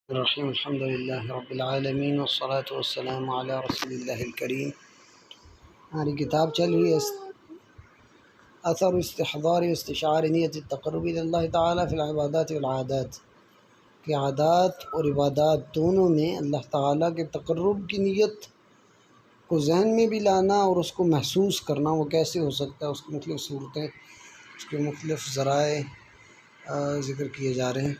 الرحیم الحمد للہ رب العالمین والصلاة والسلام علی رسول اللہ الکریم۔ ہماری کتاب چل رہی ہے اثر استحضار استشعار نیت التقرب الی اللہ تعالیٰ فی العبادات والعادات، کہ عادات اور عبادات دونوں میں اللہ تعالیٰ کے تقرب کی نیت کو ذہن میں بھی لانا اور اس کو محسوس کرنا، وہ کیسے ہو سکتا ہے، اس کی مختلف صورتیں، اس کے مختلف ذرائع ذکر کیے جا رہے ہیں،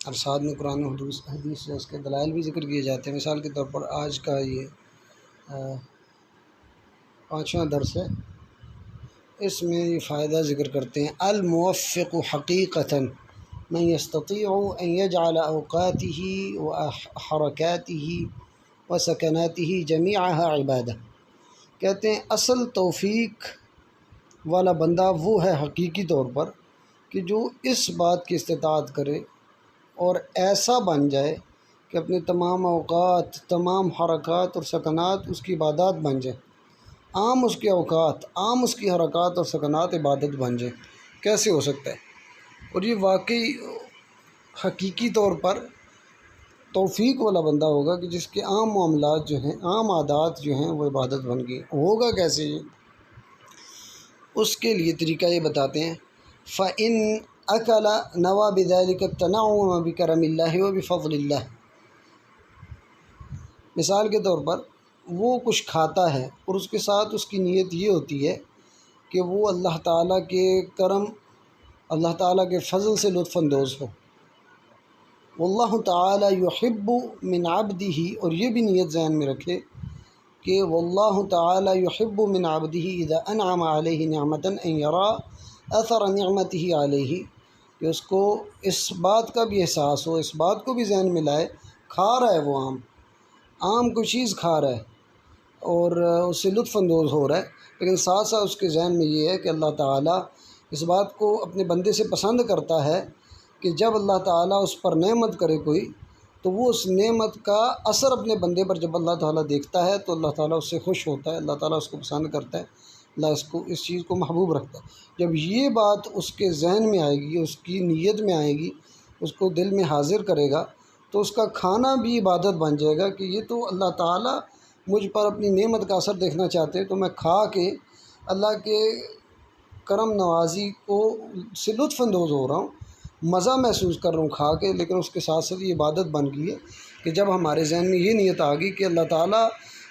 اور ساتھ میں قرآن و حدیث سے اس کے دلائل بھی ذکر کیے جاتے ہیں۔ مثال کے طور پر آج کا یہ 5واں درس ہے، اس میں یہ فائدہ ذکر کرتے ہیں: الموفق حقیقتاً من يستطيع ان يجعل اوقاته وحركاته وسکناته جميعها عبادہ۔ کہتے ہیں اصل توفیق والا بندہ وہ ہے حقیقی طور پر کہ جو اس بات کی استطاعت کرے اور ایسا بن جائے کہ اپنے تمام اوقات، تمام حرکات اور سکنات اس کی عبادات بن جائیں، عام اس کے اوقات، عام اس کی حرکات اور سکنات عبادت بن جائیں۔ کیسے ہو سکتا ہے؟ اور یہ واقعی حقیقی طور پر توفیق والا بندہ ہوگا کہ جس کے عام معاملات جو ہیں، عام عادات جو ہیں وہ عبادت بن گئی۔ ہوگا کیسے یہ؟ اس کے لیے طریقہ یہ بتاتے ہیں: فَإِنْ أَكَلَ نَوَى بِذَلِكَ التَّنَعُّمَ بِكَرَمِ اللَّهِ وَبِفَضْلِ اللَّهِ۔ مثال کے طور پر وہ کچھ کھاتا ہے اور اس کے ساتھ اس کی نیت یہ ہوتی ہے کہ وہ اللہ تعالیٰ کے کرم، اللہ تعالیٰ کے فضل سے لطف اندوز ہو۔ واللہ تعالیٰ یحب من عبدہ، اور یہ بھی نیت ذہن میں رکھے کہ واللہ تعالیٰ یحب من عبدہ اذا انعم علیہ نعمتا ان یرا اثر نعمتہ علیہ، کہ اس کو اس بات کا بھی احساس ہو، اس بات کو بھی ذہن میں لائے، کھا رہا ہے وہ عام کوئی چیز کھا رہا ہے اور اس سے لطف اندوز ہو رہا ہے، لیکن ساتھ ساتھ اس کے ذہن میں یہ ہے کہ اللہ تعالیٰ اس بات کو اپنے بندے سے پسند کرتا ہے کہ جب اللہ تعالیٰ اس پر نعمت کرے کوئی، تو وہ اس نعمت کا اثر اپنے بندے پر جب اللہ تعالیٰ دیکھتا ہے تو اللہ تعالیٰ اس سے خوش ہوتا ہے، اللہ تعالیٰ اس کو پسند کرتا ہے، اللہ اس چیز کو محبوب رکھتا ہے۔ جب یہ بات اس کے ذہن میں آئے گی، اس کی نیت میں آئے گی، اس کو دل میں حاضر کرے گا، تو اس کا کھانا بھی عبادت بن جائے گا کہ یہ تو اللہ تعالیٰ مجھ پر اپنی نعمت کا اثر دیکھنا چاہتے ہیں، تو میں کھا کے اللہ کے کرم نوازی کو سے لطف اندوز ہو رہا ہوں، مزہ محسوس کر رہا ہوں کھا کے، لیکن اس کے ساتھ ساتھ یہ عبادت بن گئی ہے کہ جب ہمارے ذہن میں یہ نیت آ گئی کہ اللہ تعالیٰ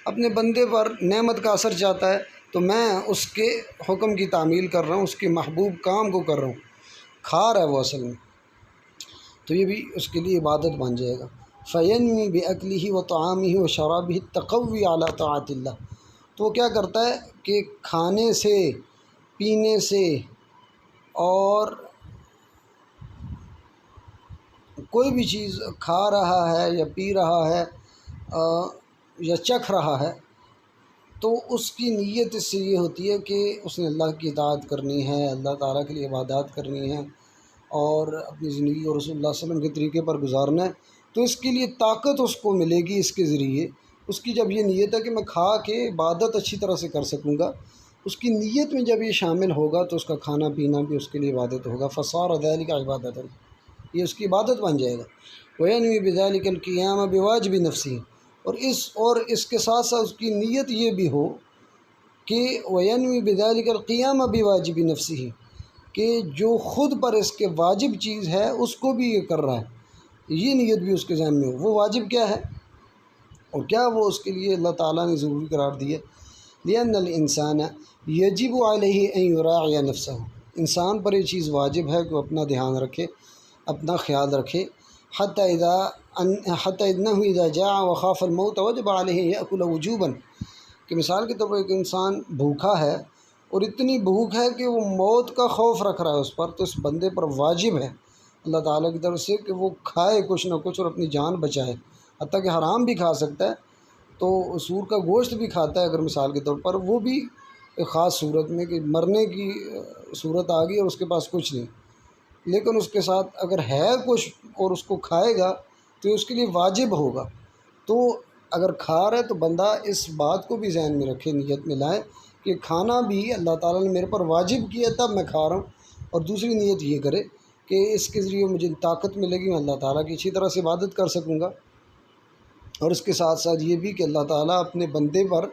اپنے بندے پر نعمت کا اثر چاہتا ہے، تو میں اس کے حکم کی تعمیل کر رہا ہوں، اس کے محبوب کام کو کر رہا ہوں، کھا رہا ہے وہ اصل میں، تو یہ بھی اس کے لیے عبادت بن جائے گا۔ فَيَنْوِي بِأَكْلِهِ وَطَعَامِهِ وَشَرَابِهِ التَّقَوِّي عَلَىٰ طَاعَةِ اللَّهِ، تو وہ کیا کرتا ہے کہ کھانے سے، پینے سے اور کوئی بھی چیز کھا رہا ہے یا پی رہا ہے یا چکھ رہا ہے، تو اس کی نیت اس سے یہ ہوتی ہے کہ اس نے اللہ کی اطاعت کرنی ہے، اللہ تعالیٰ کے لیے عبادات کرنی ہے اور اپنی زندگی کو رسول اللہ صلی اللہ علیہ وسلم کے طریقے پر گزارنا ہے، تو اس کے لیے طاقت اس کو ملے گی اس کے ذریعے۔ اس کی جب یہ نیت ہے کہ میں کھا کے عبادت اچھی طرح سے کر سکوں گا، اس کی نیت میں جب یہ شامل ہوگا تو اس کا کھانا پینا بھی اس کے لیے عبادت ہوگا۔ فصار ذلک عبادۃ، یہ اس کی عبادت بن جائے گا۔ وینوی بذلک القیام بواجب نفسی، اور اس کے ساتھ ساتھ اس کی نیت یہ بھی ہو کہ وینوی بذلک القیام بواجب نفسی، کہ جو خود پر اس کے واجب چیز ہے اس کو بھی یہ کر رہا ہے، یہ نیت بھی اس کے ذہن میں ہو۔ وہ واجب کیا ہے اور کیا وہ اس کے لیے اللہ تعالیٰ نے ضروری قرار دی ہے؟ لأن الانسان یجب علیہ ان یراعی نفسہ، انسان پر یہ چیز واجب ہے کہ وہ اپنا دھیان رکھے، اپنا خیال رکھے، حتی انہ اذا جاع وخاف الموت وجب علیہ یأکل وجوبا، کہ مثال کے طور پر ایک انسان بھوکا ہے اور اتنی بھوک ہے کہ وہ موت کا خوف رکھ رہا ہے اس پر، تو اس بندے پر واجب ہے اللہ تعالیٰ کی طرف سے کہ وہ کھائے کچھ نہ کچھ اور اپنی جان بچائے، حتیٰ کہ حرام بھی کھا سکتا ہے، تو سور کا گوشت بھی کھاتا ہے اگر مثال کے طور پر، وہ بھی ایک خاص صورت میں کہ مرنے کی صورت آ گئی اور اس کے پاس کچھ نہیں، لیکن اس کے ساتھ اگر ہے کچھ اور اس کو کھائے گا تو اس کے لیے واجب ہوگا۔ تو اگر کھا رہا ہے تو بندہ اس بات کو بھی ذہن میں رکھے، نیت میں لائے کہ کھانا بھی اللہ تعالیٰ نے میرے پر واجب کیا تب میں کھا رہا ہوں، اور دوسری نیت یہ کرے کہ اس کے ذریعے مجھے طاقت ملے گی، میں اللہ تعالیٰ کی اچھی طرح سے عبادت کر سکوں گا۔ اور اس کے ساتھ ساتھ یہ بھی کہ اللہ تعالیٰ اپنے بندے پر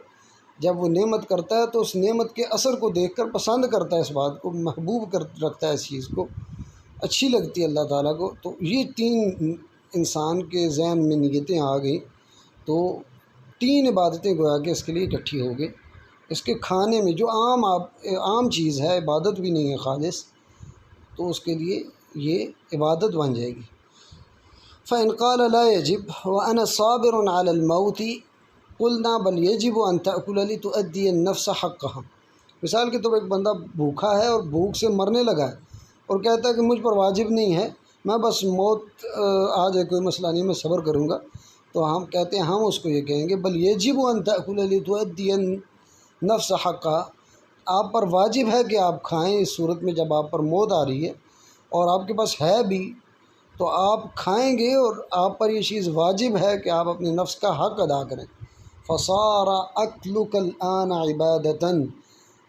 جب وہ نعمت کرتا ہے تو اس نعمت کے اثر کو دیکھ کر پسند کرتا ہے، اس بات کو محبوب رکھتا ہے، اس چیز کو اچھی لگتی ہے اللہ تعالیٰ کو۔ تو یہ تین انسان کے ذہن میں نیتیں آ گئیں تو تین عبادتیں گویا کہ اس کے لیے اکٹھی ہو گئی۔ اس کے کھانے میں جو عام چیز ہے، عبادت بھی نہیں ہے خالص، تو اس کے لیے یہ عبادت بن جائے گی۔ فَإِنْ قَالَ لَا يَجِبُ وَأَنَا صَابِرٌ عَلَى الْمَوْتِ قُلْنَا بَلْ يَجِبُ أَنْ تَأْكُلَ لِتُؤَدِّيَ النَّفْسَ حَقَّهَا۔ مثال کے طور پر ایک بندہ بھوکا ہے اور بھوک سے مرنے لگا ہے اور کہتا ہے کہ مجھ پر واجب نہیں ہے، میں بس موت آ جائے کوئی مسئلہ نہیں، میں صبر کروں گا، تو ہم کہتے ہیں، ہم اس کو یہ کہیں گے بل یجب ان تأکل لتؤدی النفس حقها، آپ پر واجب ہے کہ آپ کھائیں اس صورت میں جب آپ پر موت آ رہی ہے اور آپ کے پاس ہے بھی تو آپ کھائیں گے، اور آپ پر یہ چیز واجب ہے کہ آپ اپنے نفس کا حق ادا کریں۔ فصار اکلک الآن عبادتا،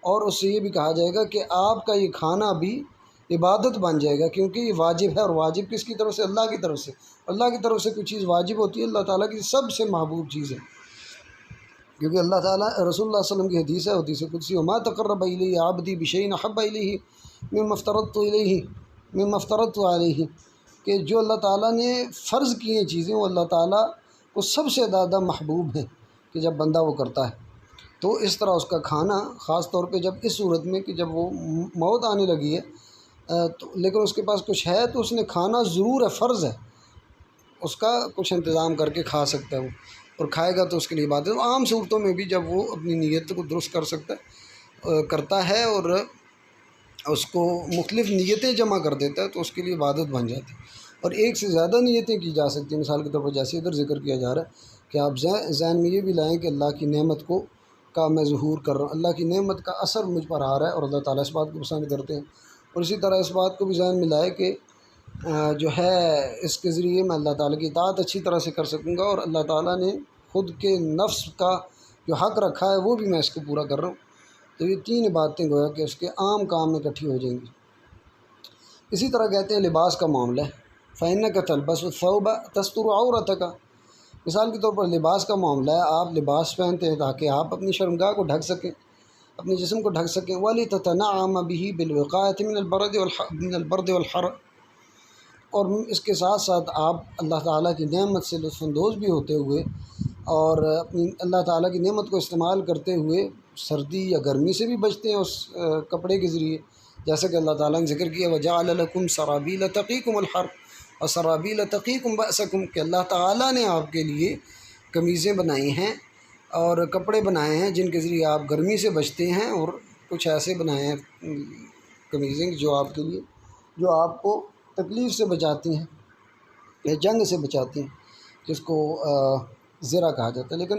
اور اس سے یہ بھی کہا جائے گا کہ آپ کا یہ کھانا بھی عبادت بن جائے گا، کیونکہ یہ واجب ہے، اور واجب کس کی طرف سے؟ اللہ کی طرف سے۔ اللہ کی طرف سے کوئی چیز واجب ہوتی ہے، اللہ تعالیٰ کی سب سے محبوب چیز ہے، کیونکہ اللہ تعالیٰ رسول اللہ صلی اللہ علیہ وسلم کی حدیث ہے، حدیث قدسی، وما تقرب الی عبدی بشیء احب الیہ مما افترضت علیہ، کہ جو اللہ تعالیٰ نے فرض کی ہیں چیزیں وہ اللہ تعالیٰ کو سب سے زیادہ محبوب ہیں کہ جب بندہ وہ کرتا ہے۔ تو اس طرح اس کا کھانا، خاص طور پہ جب اس صورت میں کہ جب وہ موت آنے لگی ہے تو لیکن اس کے پاس کچھ ہے تو اس نے کھانا ضرور ہے، فرض ہے، اس کا کچھ انتظام کر کے کھا سکتا ہے وہ، اور کھائے گا تو اس کے لیے عبادت۔ عام صورتوں میں بھی جب وہ اپنی نیت کو درست کرتا ہے اور اس کو مختلف نیتیں جمع کر دیتا ہے تو اس کے لیے عبادت بن جاتی ہے، اور ایک سے زیادہ نیتیں کی جا سکتی ہیں۔ مثال کے طور پر جیسے ادھر ذکر کیا جا رہا ہے کہ آپ ذہن میں یہ بھی لائیں کہ اللہ کی نعمت کا میں ظہور کر رہا ہوں، اللہ کی نعمت کا اثر مجھ پر آ رہا ہے، اور اللہ تعالیٰ اس بات کو پسند کرتے ہیں۔ اور اسی طرح اس بات کو بھی ذہن میں لائے کہ جو ہے اس کے ذریعے میں اللہ تعالیٰ کی اطاعت اچھی طرح سے کر سکوں گا، اور اللہ تعالیٰ نے خود کے نفس کا جو حق رکھا ہے وہ بھی میں اس کو پورا کر رہا ہوں۔ تو یہ تین باتیں گویا کہ اس کے عام کام میں اکٹھی ہو جائیں گی۔ اسی طرح کہتے ہیں لباس کا معاملہ ہے، فَإِنَّكَ تَلْبَسُ الثَّوْبَ تَسْتُرُ عَوْرَتَكَ، مثال کے طور پر لباس کا معاملہ ہے، آپ لباس پہنتے ہیں تاکہ آپ اپنی شرمگاہ کو ڈھک سکیں، اپنے جسم کو ڈھک سکیں، وَلِتَتَنَعَّمَ بِهِ بِالْوِقَايَةِ مِنَ الْبَرْدِ وَالْحَرِّ، اور اس کے ساتھ ساتھ آپ اللہ تعالیٰ کی نعمت سے لطف اندوز بھی ہوتے ہوئے اور اپنی اللہ تعالیٰ کی نعمت کو استعمال کرتے ہوئے سردی یا گرمی سے بھی بچتے ہیں اس کپڑے کے ذریعے، جیسا کہ اللہ تعالیٰ نے ذکر کیا وَجَعَلَ لَكُمْ سَرَابِيلَ تَقِيكُمُ الْحَرَّ وَسَرَابِيلَ تَقِيكُمْ بَأْسَكُمْ، کہ اللہ تعالیٰ نے آپ کے لیے قمیضیں بنائی ہیں اور کپڑے بنائے ہیں جن کے ذریعے آپ گرمی سے بچتے ہیں، اور کچھ ایسے بنائے ہیں قمیضیں جو آپ کو تکلیف سے بچاتی ہیں یا جنگ سے بچاتی ہیں، جس کو زرہ کہا جاتا ہے، لیکن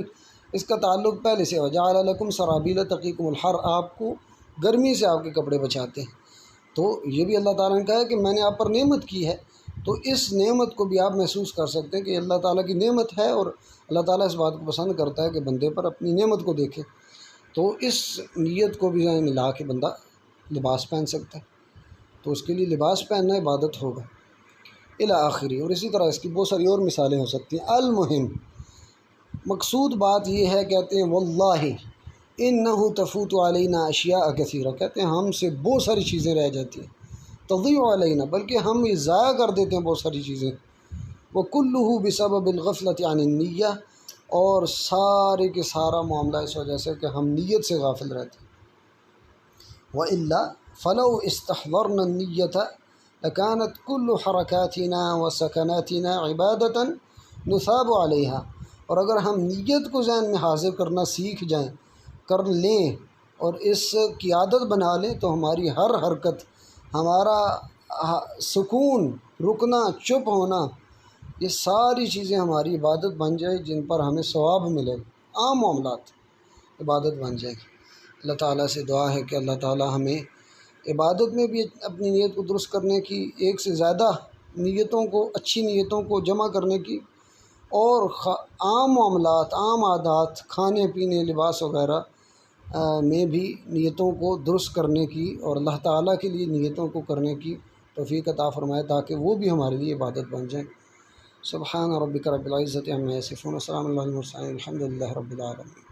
اس کا تعلق پہلے سے وَجَعَلَ لَكُمْ سَرَابِيلَ تَقِيكُمُ الْحَرَّ، آپ کو گرمی سے آپ کے کپڑے بچاتے ہیں۔ تو یہ بھی اللہ تعالیٰ نے کہا ہے کہ میں نے آپ پر نعمت کی ہے، تو اس نعمت کو بھی آپ محسوس کر سکتے ہیں کہ اللہ تعالیٰ کی نعمت ہے، اور اللہ تعالیٰ اس بات کو پسند کرتا ہے کہ بندے پر اپنی نعمت کو دیکھے، تو اس نیت کو بھی ذہن میں لا کے بندہ لباس پہن سکتا ہے، تو اس کے لیے لباس پہننا عبادت ہوگا الی آخری۔ اور اسی طرح اس کی بہت ساری اور مثالیں ہو سکتی ہیں۔ المہم، مقصود بات یہ ہے، کہتے ہیں واللہ انہ تفوت علینا اشیاء کثیرہ، کہتے ہیں ہم سے بہت ساری چیزیں رہ جاتی ہیں، تضیع علینا، بلکہ ہم یہ ضائع کر دیتے ہیں بہت ساری چیزیں، وکلہ بسبب الغفلۃ عن النیہ، اور سارے کے سارا معاملہ اس وجہ سے کہ ہم نیت سے غافل رہتے ہیں۔ وَإِلَّا فَلَوْ اسْتَحْضَرْنَا النِّيَّةَ لَكَانَتْ كُلُّ حَرَكَاتِنَا وَسَكَنَاتِنَا عِبَادَةً نُثَابُ عَلَيْهَا، اور اگر ہم نیت کو ذہن میں حاضر کرنا سیکھ جائیں، کر لیں اور اس کی عادت بنا لیں، تو ہماری ہر حرکت، ہمارا سکون، رکنا، چپ ہونا، یہ ساری چیزیں ہماری عبادت بن جائیں جن پر ہمیں ثواب ملے، عام معاملات عبادت بن جائیں۔ اللہ تعالیٰ سے دعا ہے کہ اللہ تعالیٰ ہمیں عبادت میں بھی اپنی نیت کو درست کرنے کی، ایک سے زیادہ نیتوں کو، اچھی نیتوں کو جمع کرنے کی، اور عام معاملات، عام عادات، کھانے پینے، لباس وغیرہ میں بھی نیتوں کو درست کرنے کی، اور اللہ تعالیٰ کے لیے نیتوں کو کرنے کی توفیق عطا فرمائے تاکہ وہ بھی ہمارے لیے عبادت بن جائیں۔ سبحان ربک رب العزت عما یصفون، وسلام علی المرسلین، الحمد للہ رب العالمین۔